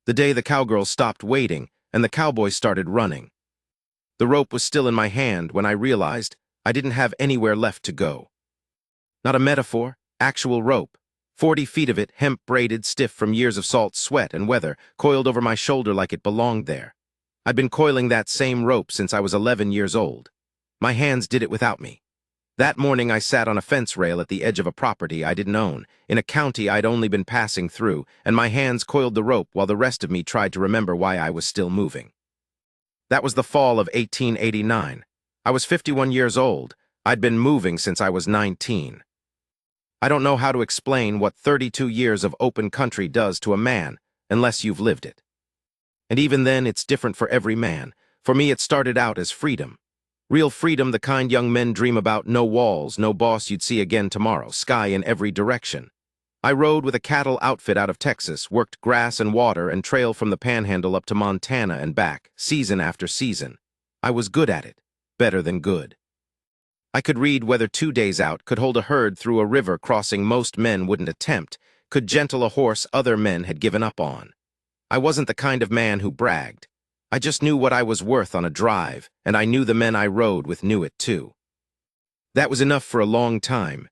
The day the cowgirl stopped waiting and the cowboy started running. The rope was still in my hand when I realized I didn't have anywhere left to go. Not a metaphor, actual rope. 40 feet of it, hemp-braided, stiff from years of salt, sweat, and weather, coiled over my shoulder like it belonged there. I'd been coiling that same rope since I was 11 years old. My hands did it without me. That morning I sat on a fence rail at the edge of a property I didn't own, in a county I'd only been passing through, and my hands coiled the rope while the rest of me tried to remember why I was still moving. That was the fall of 1889. I was 51 years old. I'd been moving since I was 19. I don't know how to explain what 32 years of open country does to a man unless you've lived it. And even then, it's different for every man. For me, it started out as freedom. Real freedom, the kind young men dream about, no walls, no boss you'd see again tomorrow, sky in every direction. I rode with a cattle outfit out of Texas, worked grass and water and trail from the Panhandle up to Montana and back, season after season. I was good at it, better than good. I could read weather 2 days out, could hold a herd through a river crossing most men wouldn't attempt, could gentle a horse other men had given up on. I wasn't the kind of man who bragged. I just knew what I was worth on a drive, and I knew the men I rode with knew it too. That was enough for a long time.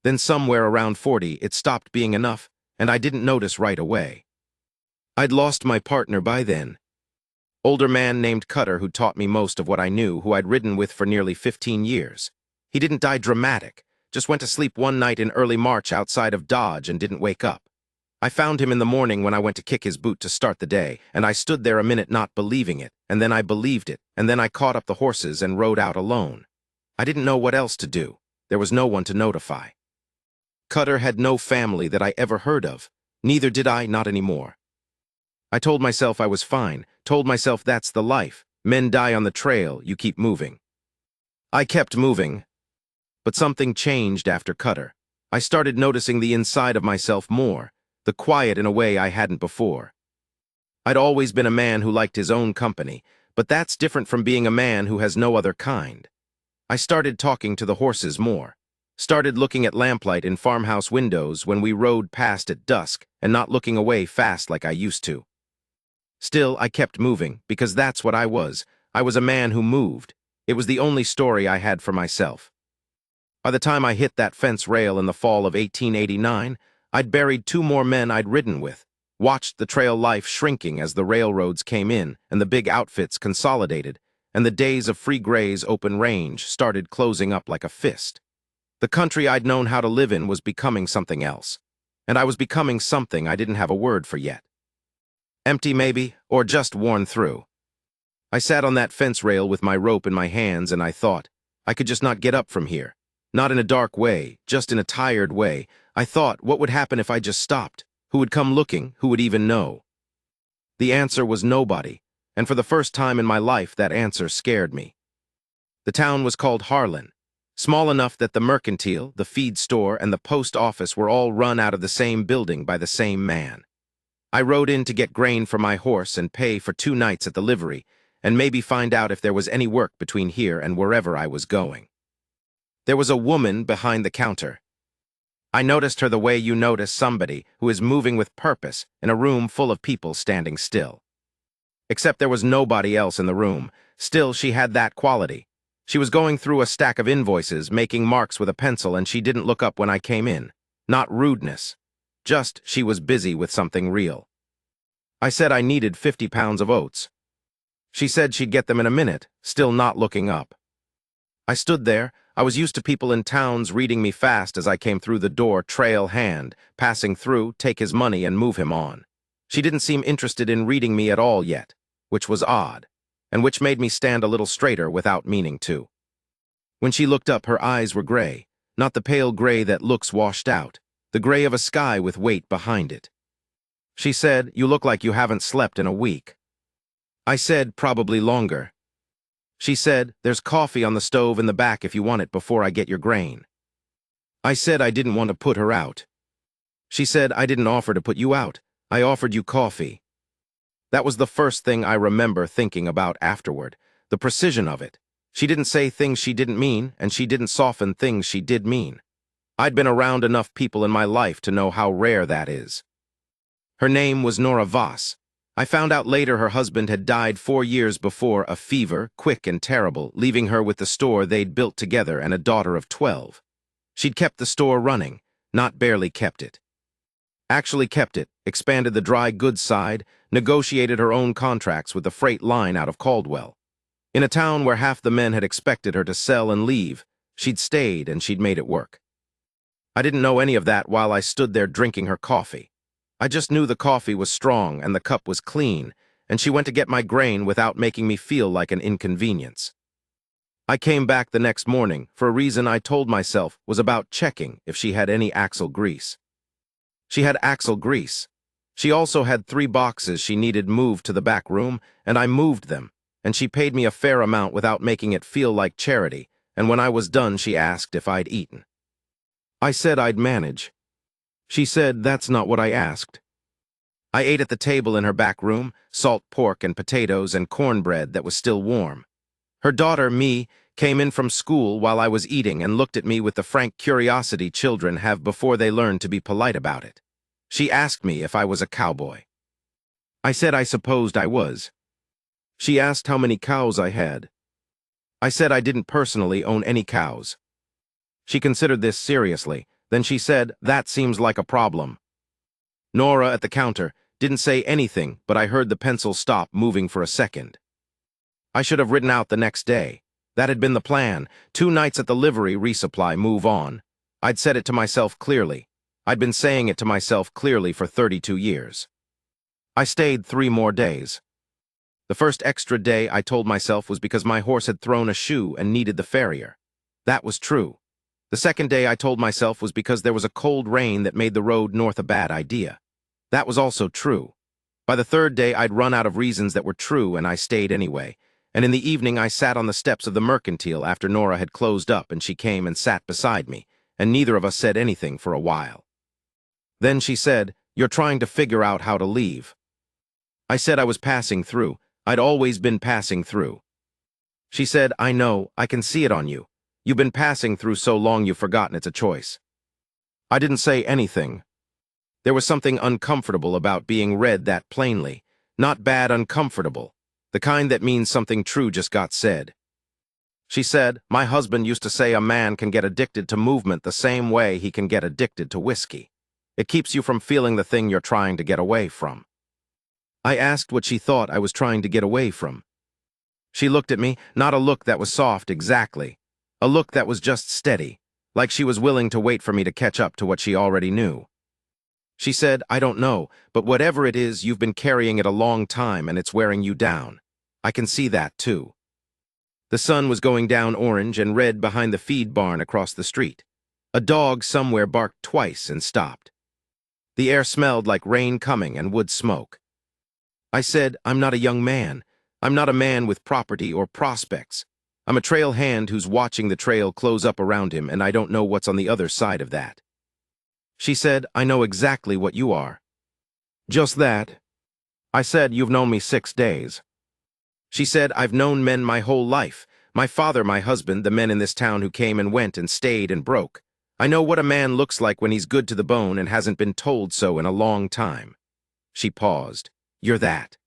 Then somewhere around 40, it stopped being enough, and I didn't notice right away. I'd lost my partner by then. Older man named Cutter who taught me most of what I knew, who I'd ridden with for nearly 15 years. He didn't die dramatic, just went to sleep one night in early March outside of Dodge and didn't wake up. I found him in the morning when I went to kick his boot to start the day, and I stood there a minute not believing it, and then I believed it, and then I caught up the horses and rode out alone. I didn't know what else to do. There was no one to notify. Cutter had no family that I ever heard of. Neither did I, not anymore. I told myself I was fine, told myself that's the life. Men die on the trail, you keep moving. I kept moving. But something changed after Cutter. I started noticing the inside of myself more, the quiet in a way I hadn't before. I'd always been a man who liked his own company, but that's different from being a man who has no other kind. I started talking to the horses more. Started looking at lamplight in farmhouse windows when we rode past at dusk and not looking away fast like I used to. Still, I kept moving, because that's what I was. I was a man who moved. It was the only story I had for myself. By the time I hit that fence rail in the fall of 1889, I'd buried 2 more men I'd ridden with, watched the trail life shrinking as the railroads came in and the big outfits consolidated, and the days of free graze open range started closing up like a fist. The country I'd known how to live in was becoming something else, and I was becoming something I didn't have a word for yet. Empty maybe, or just worn through. I sat on that fence rail with my rope in my hands and I thought, I could just not get up from here. Not in a dark way, just in a tired way. I thought, what would happen if I just stopped? Who would come looking? Who would even know? The answer was nobody, and for the first time in my life that answer scared me. The town was called Harlan, small enough that the mercantile, the feed store, and the post office were all run out of the same building by the same man. I rode in to get grain for my horse and pay for 2 nights at the livery, and maybe find out if there was any work between here and wherever I was going. There was a woman behind the counter. I noticed her the way you notice somebody who is moving with purpose in a room full of people standing still. Except there was nobody else in the room. Still, she had that quality. She was going through a stack of invoices, making marks with a pencil, and she didn't look up when I came in. Not rudeness. Just she was busy with something real. I said I needed 50 pounds of oats. She said she'd get them in a minute, still not looking up. I stood there. I was used to people in towns reading me fast as I came through the door, trail hand, passing through, take his money and move him on. She didn't seem interested in reading me at all yet, which was odd, and which made me stand a little straighter without meaning to. When she looked up, her eyes were gray, not the pale gray that looks washed out, the gray of a sky with weight behind it. She said, "You look like you haven't slept in a week." I said, "Probably longer." She said, "There's coffee on the stove in the back if you want it before I get your grain." I said I didn't want to put her out. She said, "I didn't offer to put you out. I offered you coffee." That was the first thing I remember thinking about afterward, the precision of it. She didn't say things she didn't mean, and she didn't soften things she did mean. I'd been around enough people in my life to know how rare that is. Her name was Nora Voss. I found out later her husband had died 4 years before, a fever, quick and terrible, leaving her with the store they'd built together and a daughter of 12. She'd kept the store running, not barely kept it. Actually kept it, expanded the dry goods side, negotiated her own contracts with the freight line out of Caldwell. In a town where half the men had expected her to sell and leave, she'd stayed and she'd made it work. I didn't know any of that while I stood there drinking her coffee. I just knew the coffee was strong and the cup was clean, and she went to get my grain without making me feel like an inconvenience. I came back the next morning for a reason I told myself was about checking if she had any axle grease. She had axle grease. She also had 3 boxes she needed moved to the back room, and I moved them, and she paid me a fair amount without making it feel like charity, and when I was done she asked if I'd eaten. I said I'd manage. She said that's not what I asked. I ate at the table in her back room, salt pork and potatoes and cornbread that was still warm. Her daughter, Me, came in from school while I was eating and looked at me with the frank curiosity children have before they learn to be polite about it. She asked me if I was a cowboy. I said I supposed I was. She asked how many cows I had. I said I didn't personally own any cows. She considered this seriously. Then she said, "That seems like a problem." Nora at the counter didn't say anything, but I heard the pencil stop moving for a second. I should have written out the next day. That had been the plan. 2 nights at the livery resupply, move on. I'd said it to myself clearly. I'd been saying it to myself clearly for 32 years. I stayed 3 more days. The first extra day I told myself was because my horse had thrown a shoe and needed the farrier. That was true. The second day I told myself was because there was a cold rain that made the road north a bad idea. That was also true. By the 3rd day I'd run out of reasons that were true and I stayed anyway. And in the evening I sat on the steps of the mercantile after Nora had closed up and she came and sat beside me, and neither of us said anything for a while. Then she said, "You're trying to figure out how to leave." I said I was passing through. I'd always been passing through. She said, "I know, I can see it on you. You've been passing through so long you've forgotten it's a choice." I didn't say anything. There was something uncomfortable about being read that plainly. Not bad uncomfortable. The kind that means something true just got said. She said, "My husband used to say a man can get addicted to movement the same way he can get addicted to whiskey. It keeps you from feeling the thing you're trying to get away from." I asked what she thought I was trying to get away from. She looked at me, not a look that was soft exactly. A look that was just steady, like she was willing to wait for me to catch up to what she already knew. She said, "I don't know, but whatever it is, you've been carrying it a long time and it's wearing you down. I can see that, too." The sun was going down orange and red behind the feed barn across the street. A dog somewhere barked twice and stopped. The air smelled like rain coming and wood smoke. I said, "I'm not a young man. I'm not a man with property or prospects. I'm a trail hand who's watching the trail close up around him, and I don't know what's on the other side of that." She said, "I know exactly what you are." "Just that?" I said, "You've known me 6 days." She said, "I've known men my whole life. My father, my husband, the men in this town who came and went and stayed and broke. I know what a man looks like when he's good to the bone and hasn't been told so in a long time." She paused. "You're that."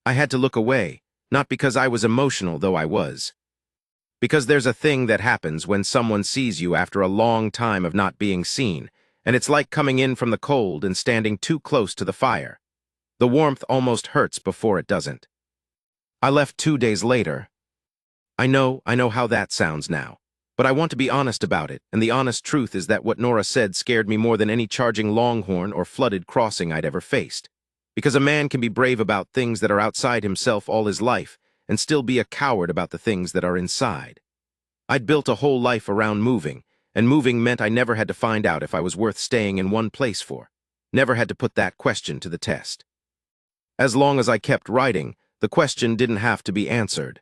I had to look away, not because I was emotional, though I was. Because there's a thing that happens when someone sees you after a long time of not being seen, and it's like coming in from the cold and standing too close to the fire. The warmth almost hurts before it doesn't. I left 2 days later. I know how that sounds now. But I want to be honest about it, and the honest truth is that what Nora said scared me more than any charging longhorn or flooded crossing I'd ever faced. Because a man can be brave about things that are outside himself all his life, and still be a coward about the things that are inside. I'd built a whole life around moving, and moving meant I never had to find out if I was worth staying in one place for. Never had to put that question to the test. As long as I kept writing, the question didn't have to be answered.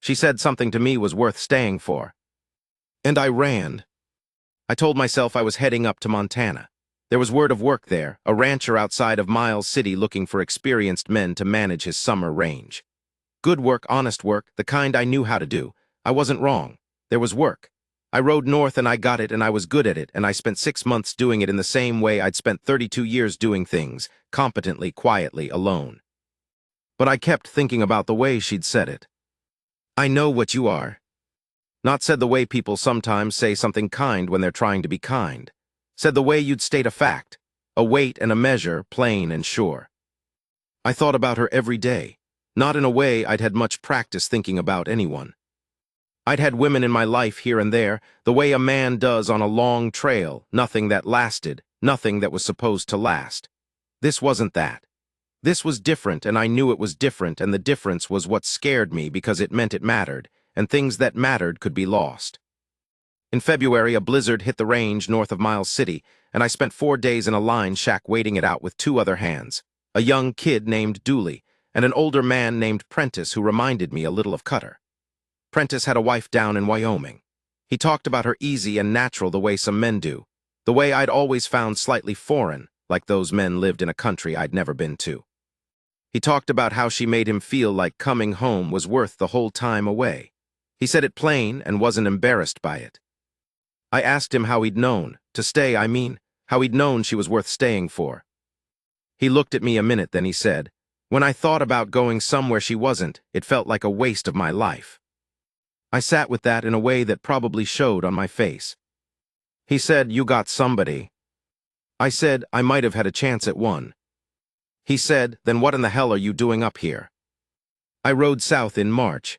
She said something to me was worth staying for. And I ran. I told myself I was heading up to Montana. There was word of work there, a rancher outside of Miles City looking for experienced men to manage his summer range. Good work, honest work, the kind I knew how to do. I wasn't wrong. There was work. I rode north and I got it and I was good at it, and I spent 6 months doing it in the same way I'd spent 32 years doing things, competently, quietly, alone. But I kept thinking about the way she'd said it. I know what you are. Not said the way people sometimes say something kind when they're trying to be kind. Said the way you'd state a fact, a weight and a measure, plain and sure. I thought about her every day, not in a way I'd had much practice thinking about anyone. I'd had women in my life here and there, the way a man does on a long trail, nothing that lasted, nothing that was supposed to last. This wasn't that. This was different, and I knew it was different, and the difference was what scared me because it meant it mattered, and things that mattered could be lost. In February, a blizzard hit the range north of Miles City, and I spent 4 days in a line shack waiting it out with 2 other hands, a young kid named Dooley, and an older man named Prentice who reminded me a little of Cutter. Prentice had a wife down in Wyoming. He talked about her easy and natural the way some men do, the way I'd always found slightly foreign, like those men lived in a country I'd never been to. He talked about how she made him feel like coming home was worth the whole time away. He said it plain and wasn't embarrassed by it. I asked him how he'd known, to stay, I mean, how he'd known she was worth staying for. He looked at me a minute, then he said, "When I thought about going somewhere she wasn't, it felt like a waste of my life." I sat with that in a way that probably showed on my face. He said, "You got somebody." I said, "I might have had a chance at one." He said, "Then what in the hell are you doing up here?" I rode south in March.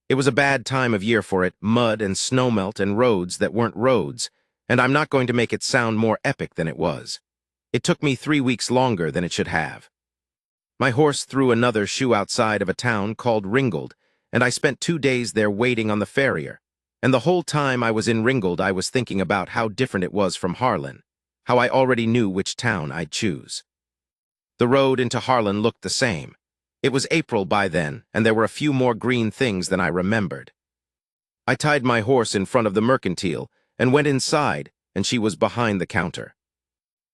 It was a bad time of year for it, mud and snowmelt and roads that weren't roads, and I'm not going to make it sound more epic than it was. It took me 3 weeks longer than it should have. My horse threw another shoe outside of a town called Ringgold, and I spent 2 days there waiting on the farrier. And the whole time I was in Ringgold, I was thinking about how different it was from Harlan, how I already knew which town I'd choose. The road into Harlan looked the same. It was April by then, and there were a few more green things than I remembered. I tied my horse in front of the mercantile and went inside, and she was behind the counter.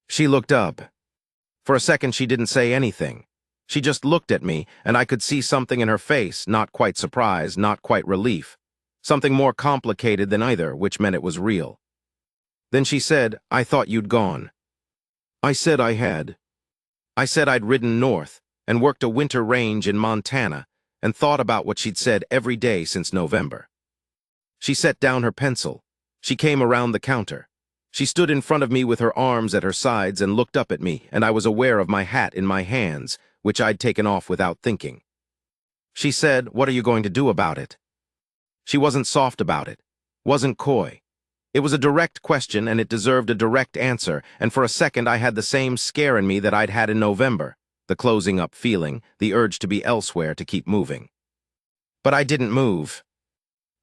She looked up. For a second, she didn't say anything. She just looked at me, and I could see something in her face, not quite surprise, not quite relief. Something more complicated than either, which meant it was real. Then she said, "I thought you'd gone." I said I had. I said I'd ridden north and worked a winter range in Montana and thought about what she'd said every day since November. She set down her pencil. She came around the counter. She stood in front of me with her arms at her sides and looked up at me, and I was aware of my hat in my hands, which I'd taken off without thinking. She said, "What are you going to do about it?" She wasn't soft about it, wasn't coy. It was a direct question, and it deserved a direct answer, and for a second I had the same scare in me that I'd had in November, the closing up feeling, the urge to be elsewhere, to keep moving. But I didn't move.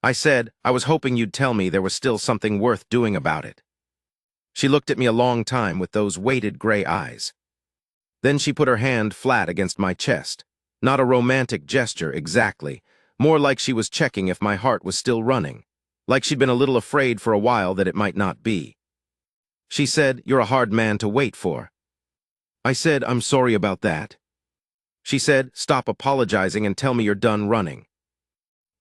I said, "I was hoping you'd tell me there was still something worth doing about it." She looked at me a long time with those weighted gray eyes. Then she put her hand flat against my chest. Not a romantic gesture, exactly. More like she was checking if my heart was still running. Like she'd been a little afraid for a while that it might not be. She said, "You're a hard man to wait for." I said, "I'm sorry about that." She said, "Stop apologizing and tell me you're done running."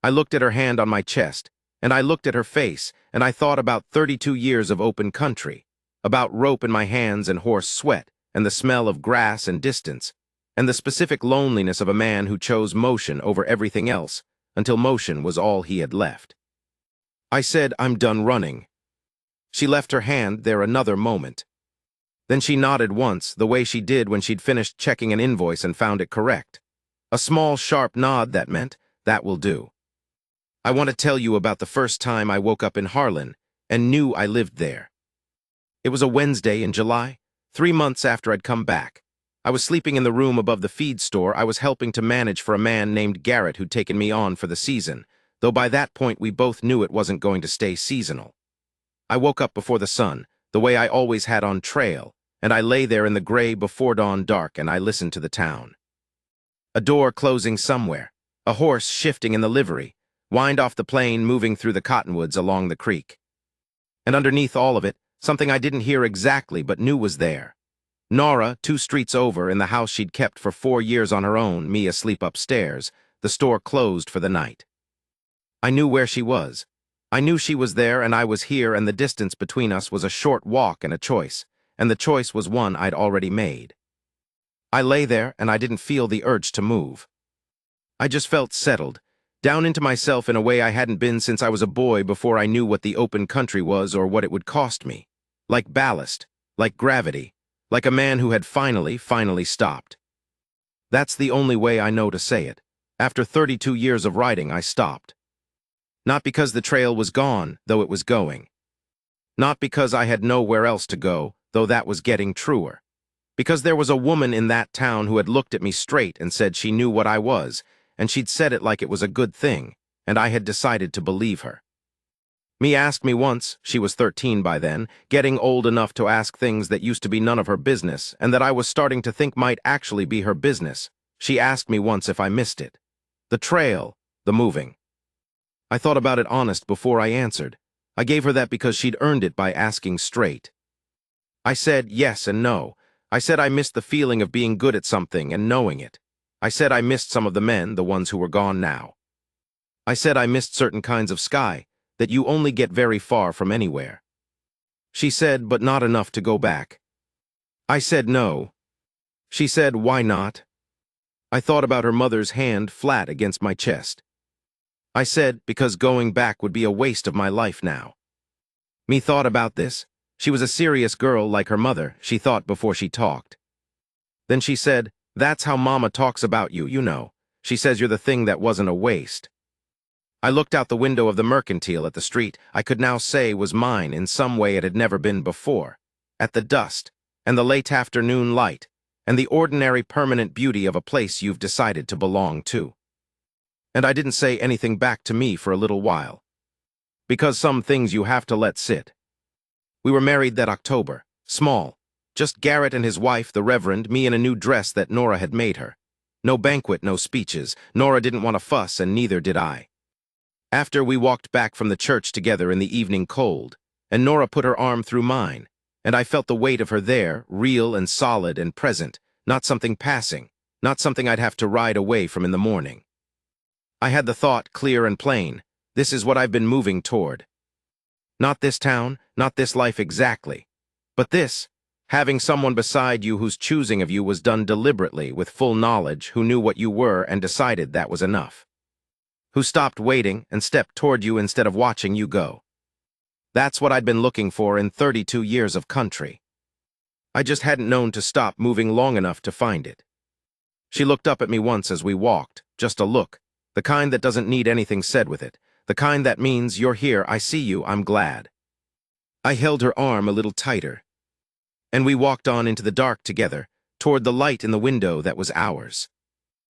I looked at her hand on my chest, and I looked at her face, and I thought about 32 years of open country, about rope in my hands and horse sweat, and the smell of grass and distance, and the specific loneliness of a man who chose motion over everything else, until motion was all he had left. I said, "I'm done running." She left her hand there another moment. Then she nodded once, the way she did when she'd finished checking an invoice and found it correct. A small, sharp nod that meant, "That will do." I want to tell you about the first time I woke up in Harlan and knew I lived there. It was a Wednesday in July, 3 months after I'd come back. I was sleeping in the room above the feed store I was helping to manage for a man named Garrett who'd taken me on for the season, though by that point we both knew it wasn't going to stay seasonal. I woke up before the sun, the way I always had on trail, and I lay there in the gray before dawn dark and I listened to the town. A door closing somewhere, a horse shifting in the livery, wind off the plain moving through the cottonwoods along the creek. And underneath all of it, something I didn't hear exactly but knew was there. Nora, 2 streets over, in the house she'd kept for 4 years on her own, me asleep upstairs, the store closed for the night. I knew where she was. I knew she was there and I was here, and the distance between us was a short walk and a choice, and the choice was one I'd already made. I lay there and I didn't feel the urge to move. I just felt settled, down into myself in a way I hadn't been since I was a boy, before I knew what the open country was or what it would cost me. Like ballast, like gravity, like a man who had finally stopped. That's the only way I know to say it. After 32 years of riding, I stopped. Not because the trail was gone, though it was going. Not because I had nowhere else to go, though that was getting truer. Because there was a woman in that town who had looked at me straight and said she knew what I was, and she'd said it like it was a good thing, and I had decided to believe her. Me asked me once, she was 13 by then, getting old enough to ask things that used to be none of her business, and that I was starting to think might actually be her business. She asked me once if I missed it. The trail, the moving. I thought about it honest before I answered. I gave her that because she'd earned it by asking straight. I said yes and no. I said I missed the feeling of being good at something and knowing it. I said I missed some of the men, the ones who were gone now. I said I missed certain kinds of sky, that you only get very far from anywhere. She said, but not enough to go back. I said no. She said, why not? I thought about her mother's hand flat against my chest. I said, because going back would be a waste of my life now. Me thought about this. She was a serious girl like her mother, she thought before she talked. Then she said, that's how Mama talks about you, you know. She says you're the thing that wasn't a waste. I looked out the window of the mercantile at the street I could now say was mine in some way it had never been before. At the dust, and the late afternoon light, and the ordinary permanent beauty of a place you've decided to belong to. And I didn't say anything back to me for a little while. Because some things you have to let sit. We were married that October, small. Just Garrett and his wife, the Reverend, me in a new dress that Nora had made her. No banquet, no speeches. Nora didn't want to fuss, and neither did I. After, we walked back from the church together in the evening cold, and Nora put her arm through mine, and I felt the weight of her there, real and solid and present, not something passing, not something I'd have to ride away from in the morning. I had the thought clear and plain, this is what I've been moving toward. Not this town, not this life exactly, but this, having someone beside you whose choosing of you was done deliberately, with full knowledge, who knew what you were and decided that was enough. Who stopped waiting and stepped toward you instead of watching you go. That's what I'd been looking for in 32 years of country. I just hadn't known to stop moving long enough to find it. She looked up at me once as we walked, just a look, the kind that doesn't need anything said with it, the kind that means, you're here, I see you, I'm glad. I held her arm a little tighter, and we walked on into the dark together, toward the light in the window that was ours.